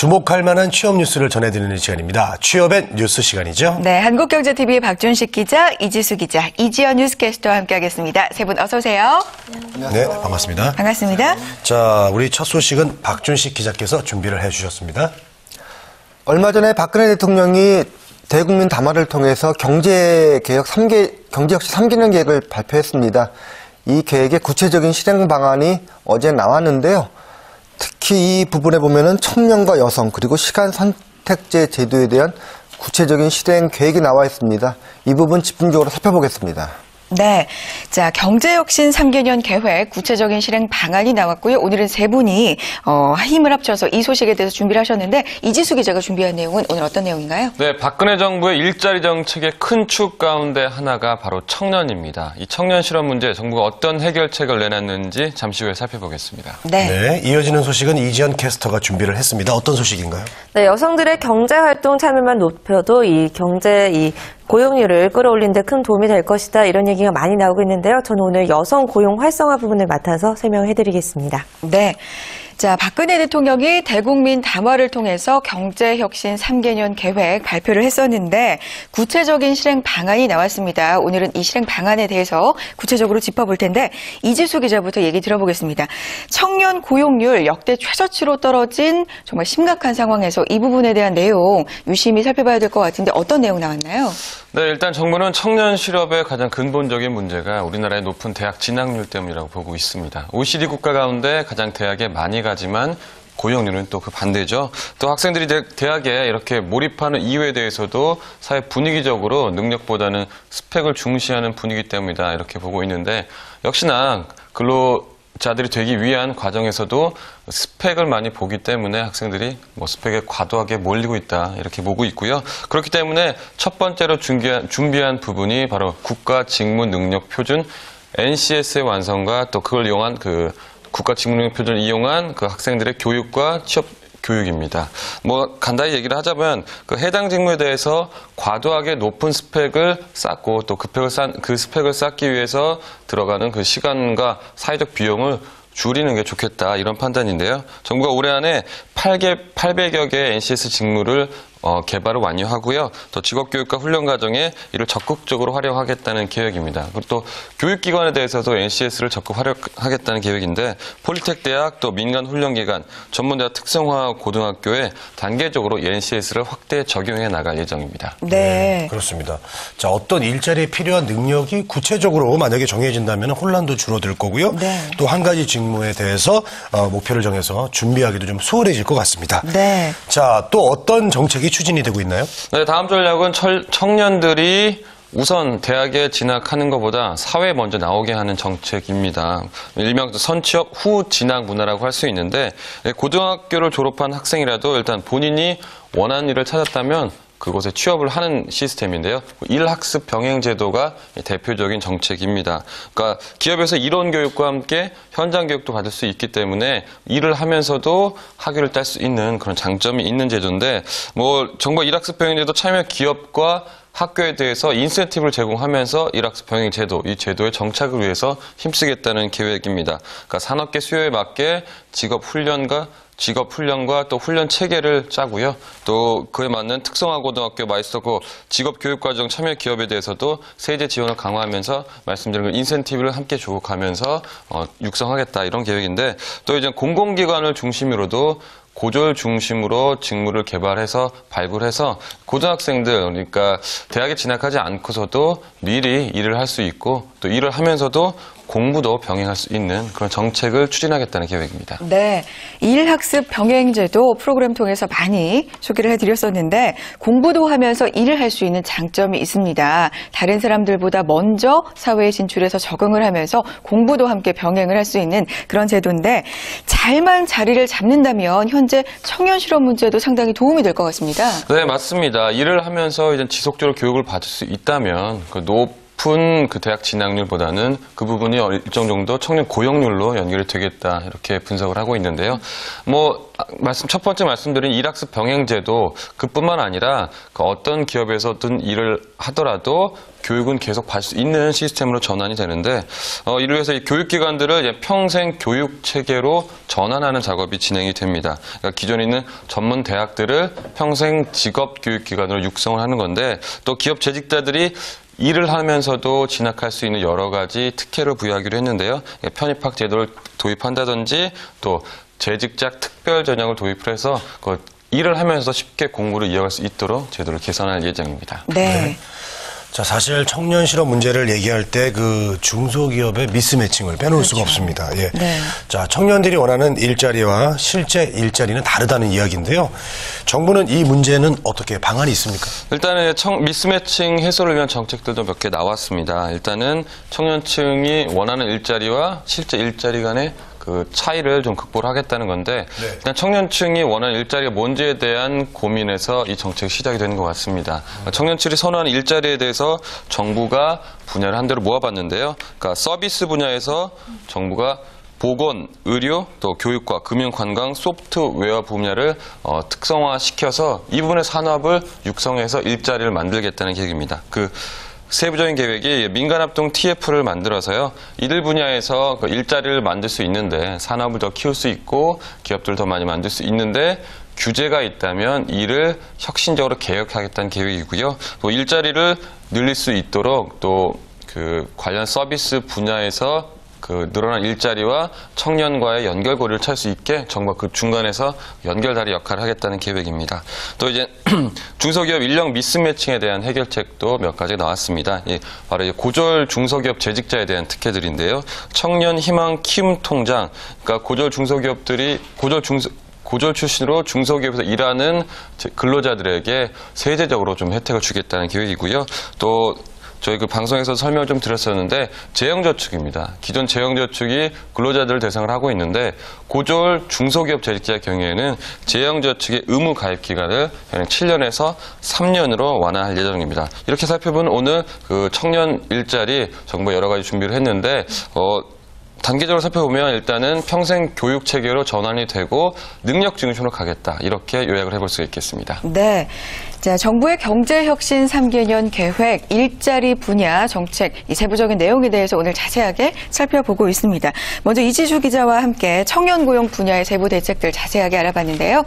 주목할 만한 취업 뉴스를 전해드리는 시간입니다. 취업의 뉴스 시간이죠. 네, 한국경제TV의 박준식 기자, 이지수 기자, 이지연 뉴스캐스터와 함께하겠습니다. 세 분 어서 오세요. 네, 반갑습니다. 반갑습니다. 자, 우리 첫 소식은 박준식 기자께서 준비를 해주셨습니다. 얼마 전에 박근혜 대통령이 대국민 담화를 통해서 경제혁신 3개년 계획을 발표했습니다. 이 계획의 구체적인 실행 방안이 어제 나왔는데요. 특히 이 부분에 보면은 청년과 여성 그리고 시간 선택제 제도에 대한 구체적인 실행 계획이 나와 있습니다. 이 부분 집중적으로 살펴보겠습니다. 네. 자, 경제혁신 3개년 계획 구체적인 실행 방안이 나왔고요. 오늘은 세 분이 힘을 합쳐서 이 소식에 대해서 준비를 하셨는데 이지수 기자가 준비한 내용은 오늘 어떤 내용인가요? 네, 박근혜 정부의 일자리 정책의 큰 축 가운데 하나가 바로 청년입니다. 이 청년 실업 문제 정부가 어떤 해결책을 내놨는지 잠시 후에 살펴보겠습니다. 네. 이어지는 소식은 이지연 캐스터가 준비를 했습니다. 어떤 소식인가요? 네, 여성들의 경제활동 참여만 높여도 이 고용률을 끌어올리는 데 큰 도움이 될 것이다. 이런 얘기가 많이 나오고 있는데요. 저는 오늘 여성 고용 활성화 부분을 맡아서 설명해드리겠습니다. 네. 자, 박근혜 대통령이 대국민 담화를 통해서 경제혁신 3개년 계획 발표를 했었는데 구체적인 실행 방안이 나왔습니다. 오늘은 이 실행 방안에 대해서 구체적으로 짚어볼 텐데 이지수 기자부터 얘기 들어보겠습니다. 청년 고용률 역대 최저치로 떨어진 정말 심각한 상황에서 이 부분에 대한 내용 유심히 살펴봐야 될 것 같은데 어떤 내용 나왔나요? 네, 일단 정부는 청년 실업의 가장 근본적인 문제가 우리나라의 높은 대학 진학률 때문이라고 보고 있습니다. OECD 국가 가운데 가장 대학에 많이 가지만 고용률은 또 그 반대죠. 또 학생들이 대학에 이렇게 몰입하는 이유에 대해서도 사회 분위기적으로 능력보다는 스펙을 중시하는 분위기 때문이다 이렇게 보고 있는데 역시나 근로자들이 되기 위한 과정에서도 스펙을 많이 보기 때문에 학생들이 스펙에 과도하게 몰리고 있다 이렇게 보고 있고요. 그렇기 때문에 첫 번째로 준비한 부분이 바로 국가직무능력표준 NCS의 완성과 또 그걸 이용한 국가 직무능력 표준을 이용한 학생들의 교육과 취업 교육입니다. 간단히 얘기를 하자면 해당 직무에 대해서 과도하게 높은 스펙을 쌓고 또 그 스펙을 쌓기 위해서 들어가는 그 시간과 사회적 비용을 줄이는 게 좋겠다 이런 판단인데요. 정부가 올해 안에 800여 개의 NCS 직무를 개발을 완료하고요. 또 직업교육과 훈련 과정에 이를 적극적으로 활용하겠다는 계획입니다. 그리고 또 교육기관에 대해서도 NCS를 적극 활용하겠다는 계획인데 폴리텍 대학 또 민간 훈련기관, 전문대학 특성화 고등학교에 단계적으로 NCS를 확대 적용해 나갈 예정입니다. 네. 그렇습니다. 자, 어떤 일자리에 필요한 능력이 구체적으로 만약에 정해진다면 혼란도 줄어들 거고요. 네. 또 한 가지 직무에 대해서 목표를 정해서 준비하기도 좀 수월해질 것 같습니다. 네. 자, 또 어떤 정책이 추진이 되고 있나요? 네, 다음 전략은 청년들이 우선 대학에 진학하는 것보다 사회에 먼저 나오게 하는 정책입니다. 일명 선취업 후 진학 문화라고 할 수 있는데 고등학교를 졸업한 학생이라도 일단 본인이 원하는 일을 찾았다면 그곳에 취업을 하는 시스템인데요. 일학습 병행 제도가 대표적인 정책입니다. 그러니까 기업에서 이론 교육과 함께 현장 교육도 받을 수 있기 때문에 일을 하면서도 학위를 딸 수 있는 그런 장점이 있는 제도인데 정부가 일학습 병행 제도 참여 기업과 학교에 대해서 인센티브를 제공하면서 일학습 병행 제도, 이 제도의 정착을 위해서 힘쓰겠다는 계획입니다. 그러니까 산업계 수요에 맞게 직업 훈련과 또 훈련 체계를 짜고요. 또 그에 맞는 특성화 고등학교 마이스터고 직업교육과정 참여 기업에 대해서도 세제 지원을 강화하면서 말씀드린 인센티브를 함께 주고 가면서 육성하겠다 이런 계획인데 또 이제 공공기관을 중심으로도 고졸 중심으로 직무를 개발해서 발굴해서 고등학생들 그러니까 대학에 진학하지 않고서도 미리 일을 할 수 있고 또 일을 하면서도 공부도 병행할 수 있는 그런 정책을 추진하겠다는 계획입니다. 네, 일학습 병행제도 프로그램 통해서 많이 소개를 해드렸었는데 공부도 하면서 일을 할 수 있는 장점이 있습니다. 다른 사람들보다 먼저 사회에 진출해서 적응을 하면서 공부도 함께 병행을 할 수 있는 그런 제도인데 잘만 자리를 잡는다면 현재 청년 실업 문제도 상당히 도움이 될 것 같습니다. 네, 맞습니다. 일을 하면서 이제 지속적으로 교육을 받을 수 있다면 높은 높은 그 대학 진학률보다는 그 부분이 일정 정도 청년 고용률로 연결이 되겠다 이렇게 분석을 하고 있는데요. 첫 번째 말씀드린 일학습 병행제도 그뿐만 아니라 그 어떤 기업에서든 일을 하더라도 교육은 계속 받을 수 있는 시스템으로 전환이 되는데 이를 위해서 이 교육기관들을 평생 교육 체계로 전환하는 작업이 진행이 됩니다. 그러니까 기존에 있는 전문 대학들을 평생 직업 교육기관으로 육성을 하는 건데 또 기업 재직자들이 일을 하면서도 진학할 수 있는 여러 가지 특혜를 부여하기로 했는데요. 편입학 제도를 도입한다든지 또 재직자 특별 전형을 도입을 해서 일을 하면서 쉽게 공부를 이어갈 수 있도록 제도를 개선할 예정입니다. 네. 자, 사실 청년 실업 문제를 얘기할 때 그 중소기업의 미스매칭을 빼놓을 수가 없습니다. 예. 네. 자, 청년들이 원하는 일자리와 실제 일자리는 다르다는 이야기인데요. 정부는 이 문제는 어떻게 방안이 있습니까? 일단은 미스매칭 해소를 위한 정책들도 몇 개 나왔습니다. 일단은 청년층이 원하는 일자리와 실제 일자리 간의 그 차이를 좀 극복을 하겠다는 건데 일단 청년층이 원하는 일자리가 뭔지에 대한 고민에서 이 정책이 시작이 되는 것 같습니다. 청년층이 선호하는 일자리에 대해서 정부가 분야를 한 대로 모아봤는데요. 그러니까 서비스 분야에서 정부가 보건, 의료, 또 교육과 금융, 관광, 소프트웨어 분야를 특성화시켜서 이 부분의 산업을 육성해서 일자리를 만들겠다는 계획입니다. 세부적인 계획이 민간합동 TF를 만들어서요. 이들 분야에서 일자리를 만들 수 있는데 산업을 더 키울 수 있고 기업들을 더 많이 만들 수 있는데 규제가 있다면 이를 혁신적으로 개혁하겠다는 계획이고요. 또 일자리를 늘릴 수 있도록 또 관련 서비스 분야에서 늘어난 일자리와 청년과의 연결고리를 찾을 수 있게 정부가 그 중간에서 연결다리 역할을 하겠다는 계획입니다. 또 이제 중소기업 인력 미스매칭에 대한 해결책도 몇 가지 나왔습니다. 바로 이제 고졸 중소기업 재직자에 대한 특혜들인데요. 청년 희망 키움 통장, 그러니까 고졸 출신으로 중소기업에서 일하는 근로자들에게 세제적으로 좀 혜택을 주겠다는 계획이고요. 또 저희 방송에서 설명을 좀 드렸었는데 재형저축입니다. 기존 재형저축이 근로자들을 대상으로 하고 있는데 고졸 중소기업 재직자의 경우에는 재형저축의 의무 가입 기간을 7년에서 3년으로 완화할 예정입니다. 이렇게 살펴보면 오늘 청년 일자리 정부가 여러 가지 준비를 했는데 단계적으로 살펴보면 일단은 평생 교육 체계로 전환이 되고 능력 증진으로 가겠다. 이렇게 요약을 해볼 수 있겠습니다. 네. 자, 정부의 경제혁신 3개년 계획, 일자리 분야 정책, 이 세부적인 내용에 대해서 오늘 자세하게 살펴보고 있습니다. 먼저 이지주 기자와 함께 청년 고용 분야의 세부 대책들 자세하게 알아봤는데요.